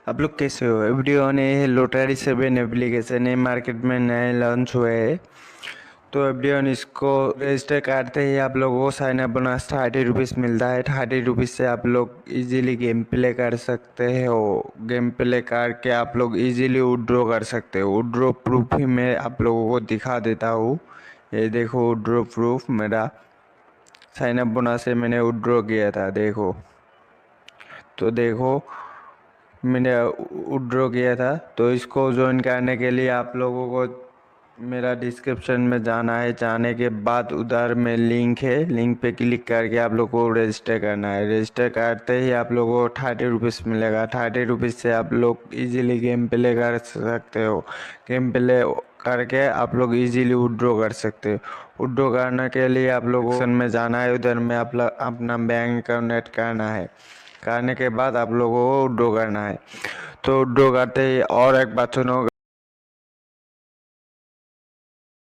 आप लोग कैसे हो? वीडियो ने लोटरी 7 एप्लीकेशन है, मार्केट में नए लॉन्च हुए है। तो वीडियो इसको रजिस्टर करते ही आप लोगों को साइन अप बोनस 30 रुपीज़ मिलता है। 30 रुपीज़ से आप लोग इजीली गेम प्ले कर सकते हो। गेम प्ले करके आप लोग इजीली विड्रॉ कर सकते हो। विड्रॉ प्रूफ ही मैं आप लोगों को दिखा देता हूँ। ये देखो विड्रॉ प्रूफ मेरा साइन अप बोनस से मैंने विड्रॉ किया था, देखो। तो देखो मैंने विड्रॉ किया था। तो इसको ज्वाइन करने के लिए आप लोगों को मेरा डिस्क्रिप्शन में जाना है। जाने के बाद उधर में लिंक है, लिंक पे क्लिक करके आप लोग को रजिस्टर करना है। रजिस्टर करते ही आप लोगों को 30 रुपीज़ मिलेगा। 30 रुपीज़ से आप लोग इजीली गेम प्ले कर सकते हो। गेम प्ले करके आप लोग इजीली विड्रॉ कर सकते हो। विड्रॉ करने के लिए आप लोगों को में जाना है, उधर में आप अपना बैंक कनेक्ट करना है। करने के बाद आप लोगों को विड्रॉ करना है। तो विड्रॉ करते ही और एक बात सुनो।